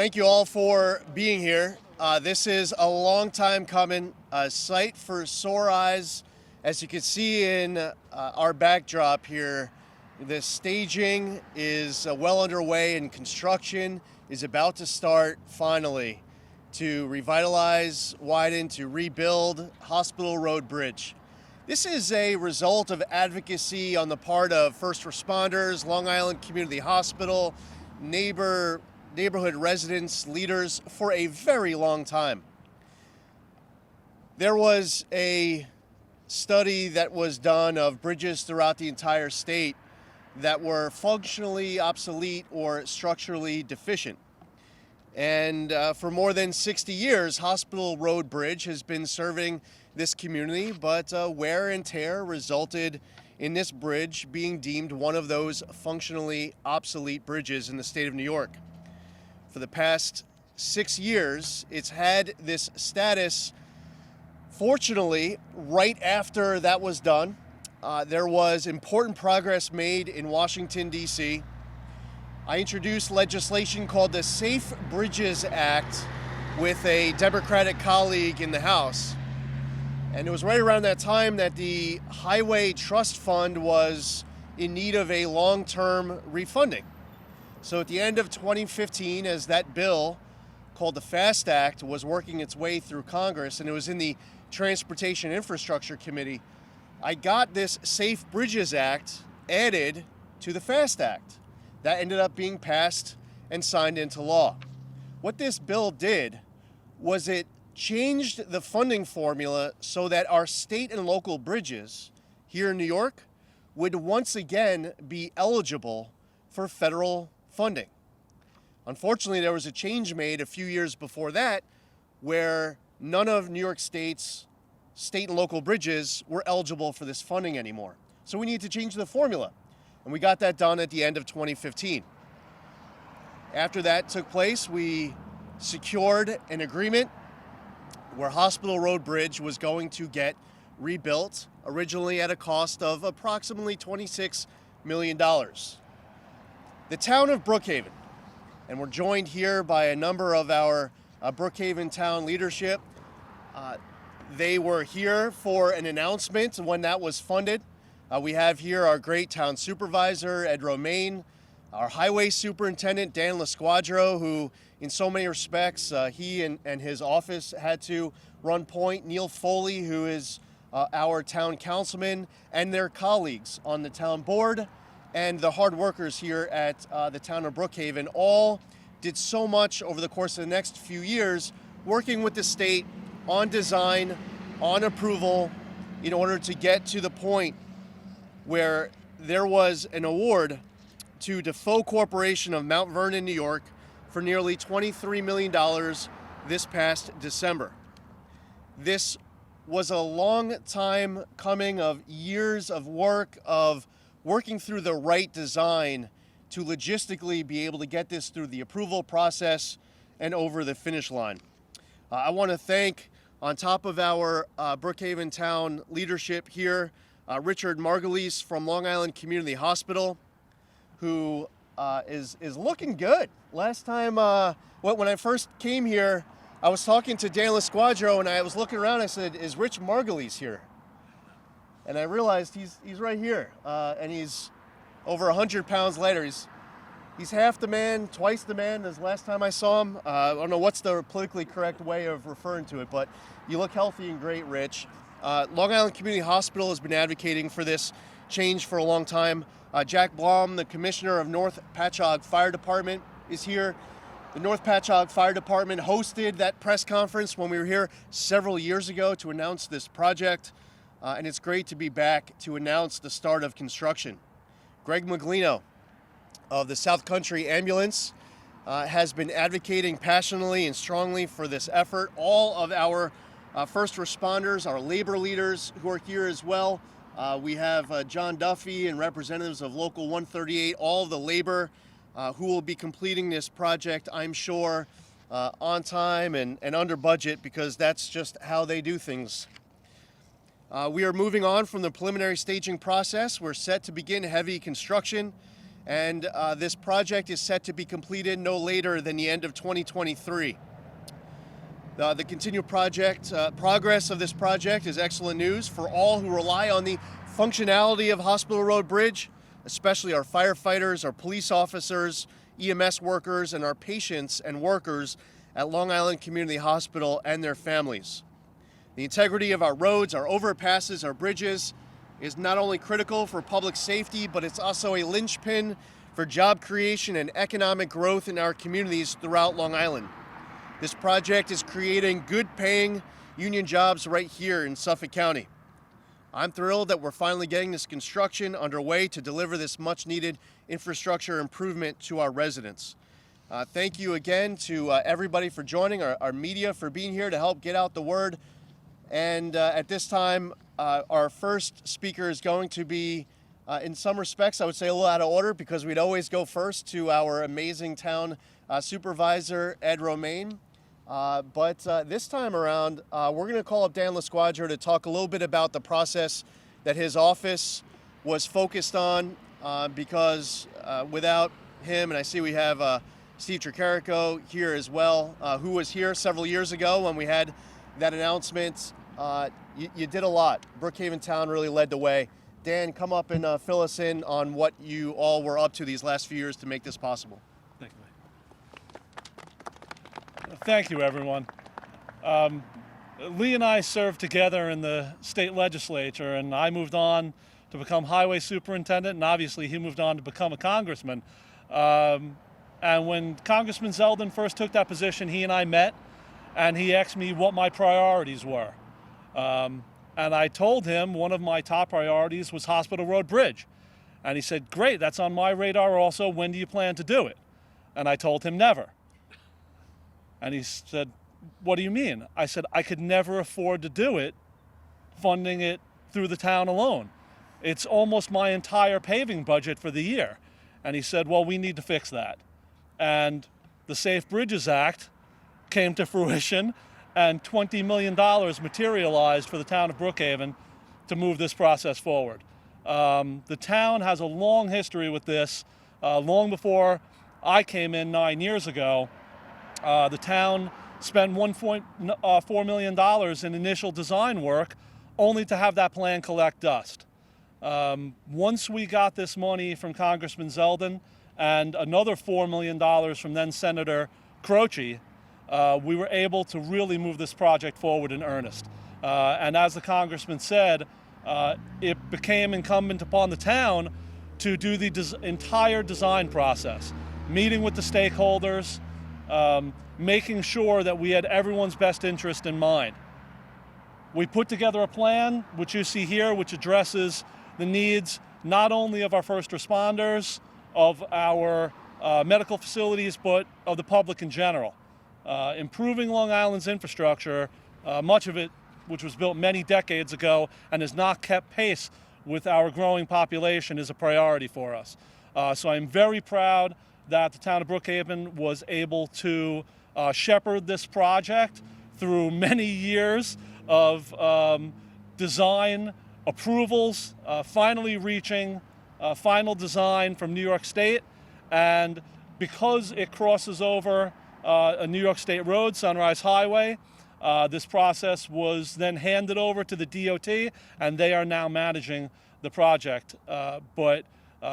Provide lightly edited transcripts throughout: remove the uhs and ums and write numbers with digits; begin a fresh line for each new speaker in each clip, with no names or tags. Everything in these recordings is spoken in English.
Thank you all for being here. This is a long time coming, a sight for sore eyes. As you can see in our backdrop here, the staging is well underway and construction is about to start finally to revitalize, widen, to rebuild Hospital Road Bridge. This is a result of advocacy on the part of first responders, Long Island Community Hospital, neighborhood residents, leaders for a very long time. There was a study that was done of bridges throughout the entire state that were functionally obsolete or structurally deficient. And for more than 60 years, Hospital Road Bridge has been serving this community, but wear and tear resulted in this bridge being deemed one of those functionally obsolete bridges in the state of New York. For the past 6 years, it's had this status. Fortunately, right after that was done, there was important progress made in Washington, D.C. I introduced legislation called the Safe Bridges Act with a Democratic colleague in the House. And it was right around that time that the Highway Trust Fund was in need of a long-term refunding. So at the end of 2015, as that bill called the FAST Act was working its way through Congress, and it was in the Transportation Infrastructure Committee, I got this Safe Bridges Act added to the FAST Act. That ended up being passed and signed into law. What this bill did was it changed the funding formula so that our state and local bridges here in New York would once again be eligible for federal funding. Unfortunately, there was a change made a few years before that where none of New York State's state and local bridges were eligible for this funding anymore. So we need to change the formula. And we got that done at the end of 2015. After that took place, we secured an agreement where Hospital Road Bridge was going to get rebuilt, originally at a cost of approximately $26 million. The town of Brookhaven, and we're joined here by a number of our Brookhaven town leadership. They were here for an announcement when that was funded. We have here our great town supervisor, Ed Romaine, our highway superintendent, Dan LaSquadro, who in so many respects, he and his office had to run point, Neil Foley, who is our town councilman, and their colleagues on the town board, and the hard workers here at the town of Brookhaven all did so much over the course of the next few years, working with the state on design, on approval, in order to get to the point where there was an award to Defoe Corporation of Mount Vernon, New York, for nearly $23 million this past December. This was a long time coming of years of work, of working through the right design to logistically be able to get this through the approval process and over the finish line. I want to thank, on top of our Brookhaven town leadership here, Richard Margulies from Long Island Community Hospital, who is looking good. Last time, when I first came here, I was talking to Dan LaSquadro, and I was looking around. I said, "Is Rich Margulies here?" And I realized he's right here, and he's over 100 pounds lighter. He's half the man, twice the man as last time I saw him. I don't know what's the politically correct way of referring to it, but you look healthy and great, Rich. Long Island Community Hospital has been advocating for this change for a long time. Jack Blom, the commissioner of North Patchogue Fire Department, is here. The North Patchogue Fire Department hosted that press conference when we were here several years ago to announce this project, and it's great to be back to announce the start of construction. Greg Mcglinnow of the South Country Ambulance has been advocating passionately and strongly for this effort. All of our first responders, our labor leaders who are here as well. We have John Duffy and representatives of Local 138, all of the labor who will be completing this project, I'm sure, on time and under budget, because that's just how they do things. We are moving on from the preliminary staging process. We're set to begin heavy construction and this project is set to be completed no later than the end of 2023. The continued progress of this project is excellent news for all who rely on the functionality of Hospital Road Bridge, especially our firefighters, our police officers, EMS workers, and our patients and workers at Long Island Community Hospital and their families. The integrity of our roads, our overpasses, our bridges is not only critical for public safety, but it's also a linchpin for job creation and economic growth in our communities throughout Long Island. This project is creating good-paying union jobs right here in Suffolk County. I'm thrilled that we're finally getting this construction underway to deliver this much-needed infrastructure improvement to our residents. Thank you again to everybody for joining, our media for being here to help get out the word. And at this time, our first speaker is going to be, in some respects, I would say a little out of order because we'd always go first to our amazing town supervisor, Ed Romaine. But this time around, we're going to call up Dan LaSquadra to talk a little bit about the process that his office was focused on because without him, and I see we have Steve Tricarico here as well, who was here several years ago when we had that announcement. You did a lot. Brookhaven Town really led the way. Dan, come up and fill us in on what you all were up to these last few years to make this possible.
Thank you. Thank you, everyone. Lee and I served together in the state legislature, and I moved on to become highway superintendent, and obviously he moved on to become a congressman. And when Congressman Zeldin first took that position, he and I met, and he asked me what my priorities were. And I told him one of my top priorities was Hospital Road Bridge. And he said, great, that's on my radar also. When do you plan to do it? And I told him never. And he said, what do you mean? I said, I could never afford to do it, funding it through the town alone. It's almost my entire paving budget for the year. And he said, well, we need to fix that. And the Safe Bridges Act came to fruition, and $20 million materialized for the town of Brookhaven to move this process forward. The town has a long history with this. Long before I came in 9 years ago, the town spent $1.4 million in initial design work only to have that plan collect dust. Once we got this money from Congressman Zeldin and another $4 million from then Senator Croce, we were able to really move this project forward in earnest. And as the congressman said, it became incumbent upon the town to do the entire design process, meeting with the stakeholders, making sure that we had everyone's best interest in mind. We put together a plan, which you see here, which addresses the needs not only of our first responders, of our medical facilities, but of the public in general. Improving Long Island's infrastructure, much of it which was built many decades ago and has not kept pace with our growing population, is a priority for us. So I'm very proud that the town of Brookhaven was able to shepherd this project through many years of design approvals, finally reaching final design from New York State. And because it crosses over a New York State road, Sunrise Highway, this process was then handed over to the DOT, and they are now managing the project. But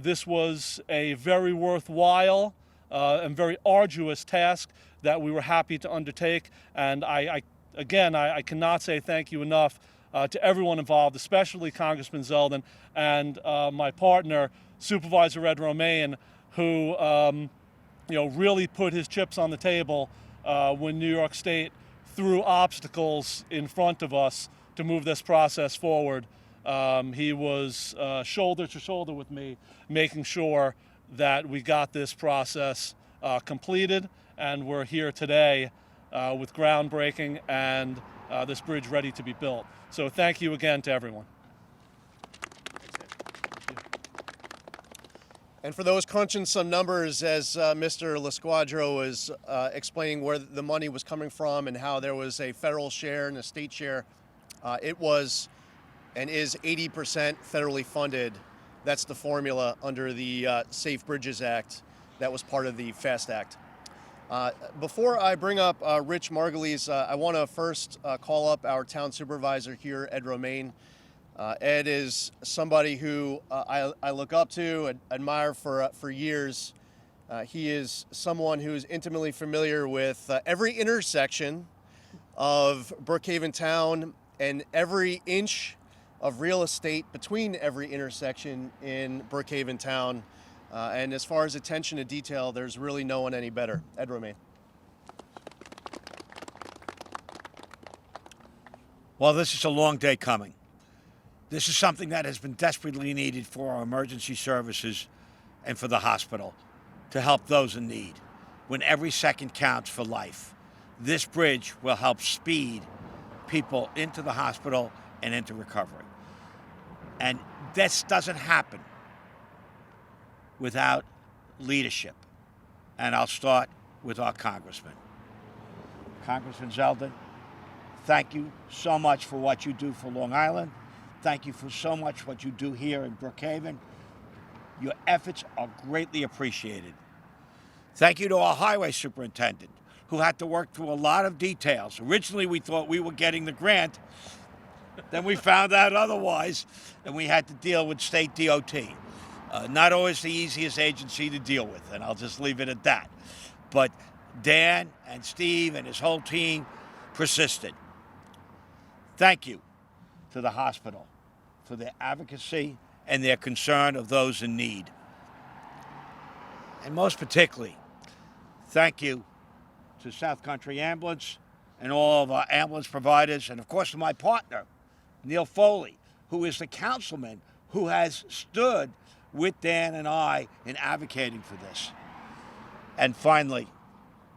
this was a very worthwhile and very arduous task that we were happy to undertake. And I cannot say thank you enough to everyone involved, especially Congressman Zeldin and my partner, Supervisor Ed Romaine, who really put his chips on the table when New York State threw obstacles in front of us to move this process forward. He was shoulder to shoulder with me, making sure that we got this process completed, and we're here today with groundbreaking and this bridge ready to be built. So thank you again to everyone.
And for those crunching some numbers, as Mr. LaSquadra was explaining where the money was coming from and how there was a federal share and a state share, it was and is 80% federally funded That's the formula under the Safe Bridges Act that was part of the FAST Act. Before I bring up Rich Margulies, I want to first call up our town supervisor here, Ed Romaine. Ed is somebody who I look up to, admire for years. He is someone who is intimately familiar with every intersection of Brookhaven Town and every inch of real estate between every intersection in Brookhaven Town. And as far as attention to detail, there's really no one any better. Ed Romaine.
Well, this is a long day coming. This is something that has been desperately needed for our emergency services and for the hospital to help those in need. When every second counts for life, this bridge will help speed people into the hospital and into recovery. And this doesn't happen without leadership. And I'll start with our congressman. Congressman Zeldin, thank you so much for what you do for Long Island. Thank you for so much what you do here in Brookhaven. Your efforts are greatly appreciated. Thank you to our highway superintendent, who had to work through a lot of details. Originally, we thought we were getting the grant. Then we found out otherwise, and we had to deal with state DOT. Not always the easiest agency to deal with, and I'll just leave it at that. But Dan and Steve and his whole team persisted. Thank you to the hospital for their advocacy and their concern of those in need. And most particularly, thank you to South Country Ambulance and all of our ambulance providers, and of course to my partner, Neil Foley, who is the councilman who has stood with Dan and I in advocating for this. And finally,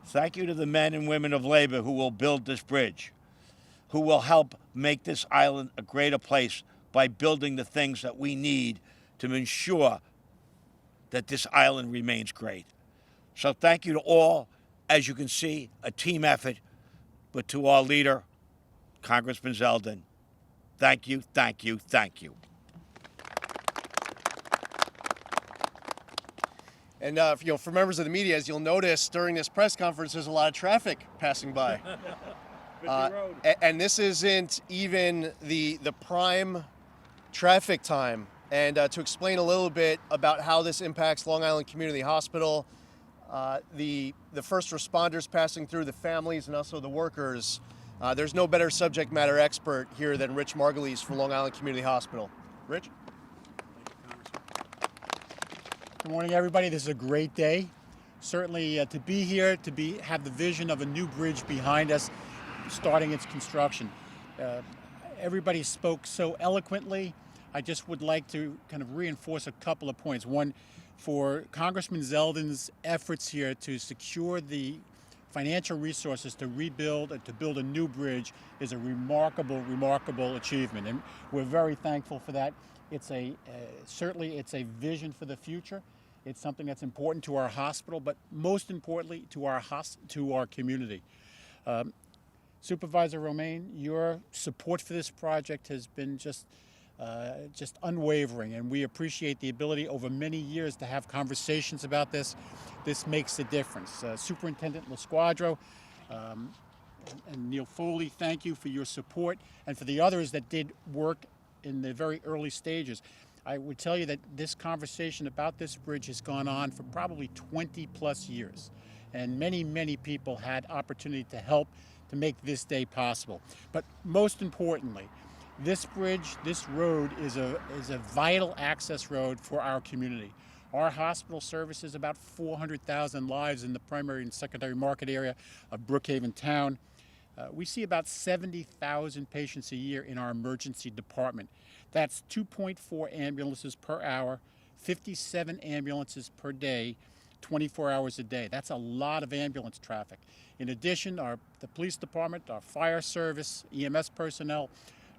thank you to the men and women of labor who will build this bridge, who will help make this island a greater place by building the things that we need to ensure that this island remains great. So thank you to all. As you can see, a team effort, but to our leader, Congressman Zeldin, thank you, thank you, thank you.
And for members of the media, as you'll notice during this press conference, there's a lot of traffic passing by. And this isn't even the prime traffic time. And to explain a little bit about how this impacts Long Island Community Hospital, the first responders passing through, the families, and also the workers, there's no better subject matter expert here than Rich Margulies for Long Island Community Hospital. Rich?
Good morning, everybody. This is a great day. Certainly to be here, have the vision of a new bridge behind us, starting its construction. Everybody spoke so eloquently. I just would like to kind of reinforce a couple of points. One, for Congressman Zeldin's efforts here to secure the financial resources to rebuild and to build a new bridge is a remarkable, remarkable achievement. And we're very thankful for that. It's certainly it's a vision for the future. It's something that's important to our hospital, but most importantly to our community. Supervisor Romaine, your support for this project has been just unwavering, and we appreciate the ability over many years to have conversations about this. This makes a difference. Superintendent LaSquadro and Neil Foley, thank you for your support, and for the others that did work in the very early stages. I would tell you that this conversation about this bridge has gone on for probably 20 plus years, and many, many people had opportunity to help to make this day possible. But most importantly, this bridge, this road is a vital access road for our community. Our hospital services about 400,000 lives in the primary and secondary market area of Brookhaven Town. We see about 70,000 patients a year in our emergency department. That's 2.4 ambulances per hour, 57 ambulances per day, 24 hours a day. That's a lot of ambulance traffic. In addition, the police department, our fire service, EMS personnel,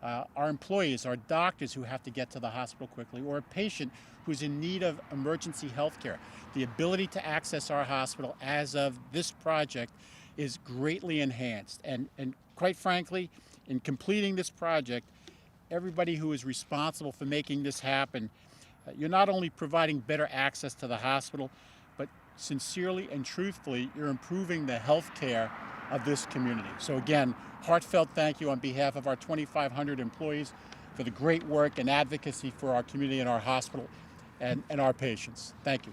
our employees, our doctors who have to get to the hospital quickly, or a patient who's in need of emergency health care. The ability to access our hospital as of this project is greatly enhanced. And quite frankly, in completing this project, everybody who is responsible for making this happen You're not only providing better access to the hospital, but sincerely and truthfully, you're improving the health care of this community. So again, heartfelt thank you on behalf of our 2,500 employees for the great work and advocacy for our community and our hospital and our patients. Thank you.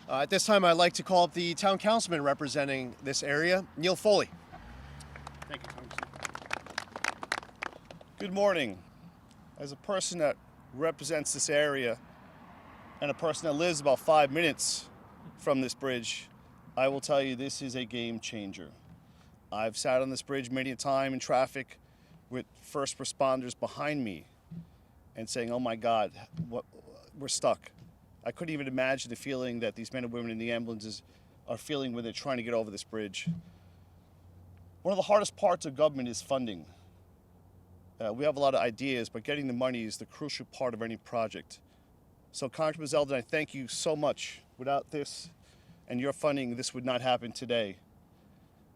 At this time, I'd like to call up the town councilman representing this area, Neil Foley.
Thank you, Congressman. Good morning. As a person that represents this area and a person that lives about 5 minutes from this bridge, I will tell you this is a game changer. I've sat on this bridge many a time in traffic with first responders behind me and saying, oh my God, we're stuck. I couldn't even imagine the feeling that these men and women in the ambulances are feeling when they're trying to get over this bridge. One of the hardest parts of government is funding. We have a lot of ideas, but getting the money is the crucial part of any project. So Congressman Zeldin, I thank you so much. Without this and your funding, this would not happen today.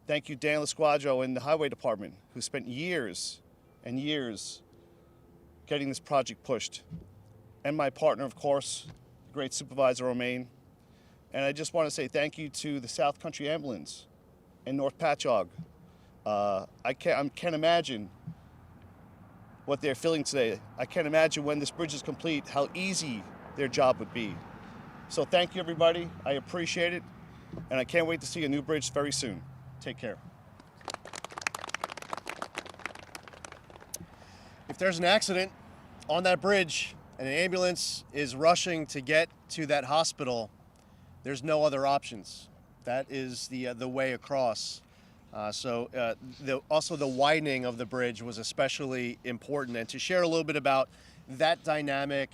Thank you, Dan LaSquadro and the Highway Department, who spent years and years getting this project pushed. And my partner, of course, great Supervisor Romaine. And I just want to say thank you to the South Country Ambulance in North Patchogue. I can't imagine what they're feeling today. I can't imagine when this bridge is complete how easy their job would be. So thank you, everybody. I appreciate it. And I can't wait to see a new bridge very soon. Take care.
If there's an accident on that bridge and an ambulance is rushing to get to that hospital, there's no other options. That is the way across. Also the widening of the bridge was especially important. And to share a little bit about that dynamic,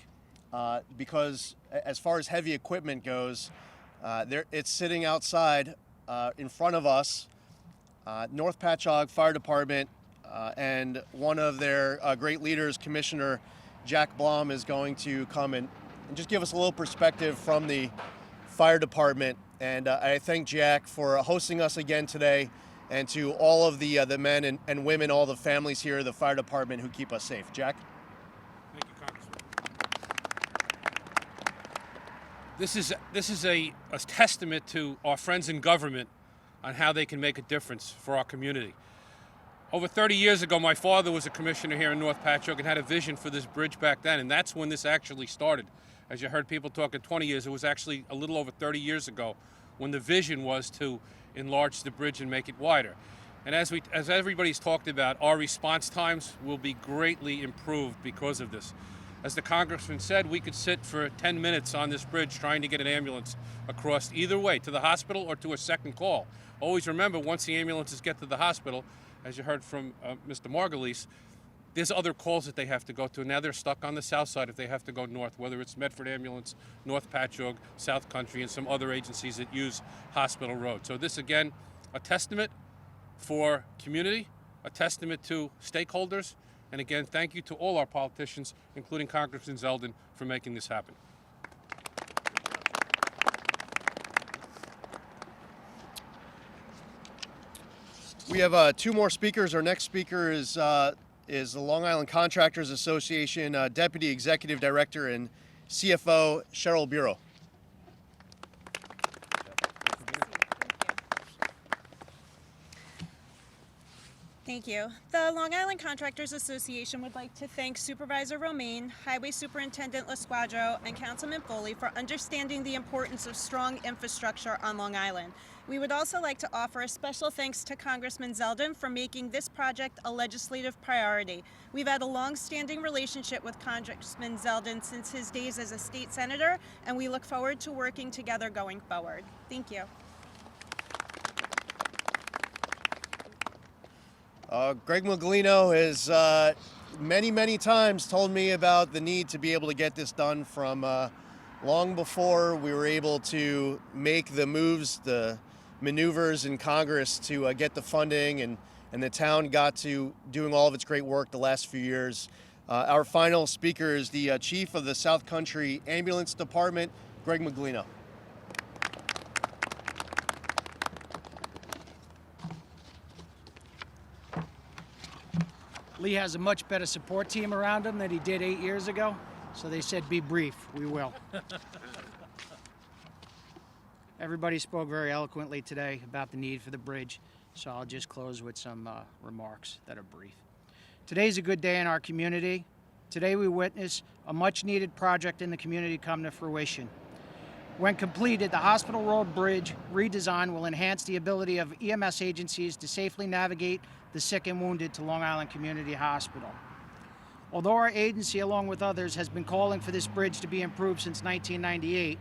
because as far as heavy equipment goes, it's sitting outside in front of us. North Patchogue Fire Department and one of their great leaders, Commissioner Jack Blom, is going to come and just give us a little perspective from the fire department. And I thank Jack for hosting us again today, and to all of the men and women, all the families here at the fire department who keep us safe. Jack?
Thank you, Congressman. This is a testament to our friends in government on how they can make a difference for our community. Over 30 years ago, my father was a commissioner here in North Patchogue and had a vision for this bridge back then, and that's when this actually started. As you heard people talking 20 years, it was actually a little over 30 years ago when the vision was to enlarge the bridge and make it wider. And as everybody's talked about, our response times will be greatly improved because of this. As the congressman said, we could sit for 10 minutes on this bridge trying to get an ambulance across either way, to the hospital or to a second call. Always remember, once the ambulances get to the hospital, as you heard from Mr. Margulies, there's other calls that they have to go to. Now they're stuck on the south side if they have to go north, whether it's Medford Ambulance, North Patchogue, South Country, and some other agencies that use Hospital Road. So this, again, a testament for community, a testament to stakeholders, and again, thank you to all our politicians, including Congressman Zeldin, for making this happen.
We have two more speakers. Our next speaker is the Long Island Contractors Association Deputy Executive Director and CFO, Cheryl Bureau.
Thank you. The Long Island Contractors Association would like to thank Supervisor Romaine, Highway Superintendent LaSquadro, and Councilman Foley for understanding the importance of strong infrastructure on Long Island. We would also like to offer a special thanks to Congressman Zeldin for making this project a legislative priority. We've had a long-standing relationship with Congressman Zeldin since his days as a state senator, and we look forward to working together going forward. Thank you.
Greg Mcglinnow has many times told me about the need to be able to get this done from long before we were able to make the moves, the maneuvers in Congress to get the funding, and the town got to doing all of its great work the last few years. Our final speaker is the Chief of the South Country Ambulance Department, Greg Mcglinnow.
Lee has a much better support team around him than he did 8 years ago, so they said be brief. We will. Everybody spoke very eloquently today about the need for the bridge, so I'll just close with some remarks that are brief. Today's a good day in our community. Today we witness a much-needed project in the community come to fruition. When completed, the Hospital Road Bridge redesign will enhance the ability of EMS agencies to safely navigate the sick and wounded to Long Island Community Hospital. Although our agency, along with others, has been calling for this bridge to be improved since 1998,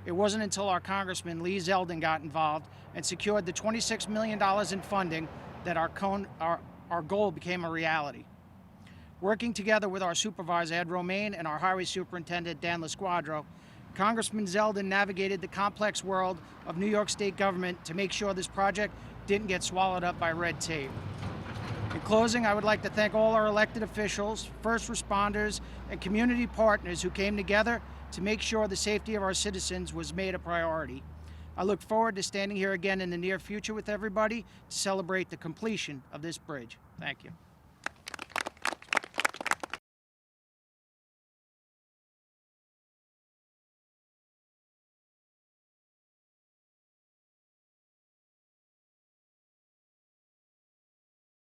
it wasn't until our Congressman Lee Zeldin got involved and secured the $26 million in funding that our goal became a reality. Working together with our Supervisor Ed Romaine and our Highway Superintendent Dan LaSquadro, Congressman Zeldin navigated the complex world of New York State government to make sure this project didn't get swallowed up by red tape. In closing, I would like to thank all our elected officials, first responders, and community partners who came together to make sure the safety of our citizens was made a priority. I look forward to standing here again in the near future with everybody to celebrate the completion of this bridge. Thank you.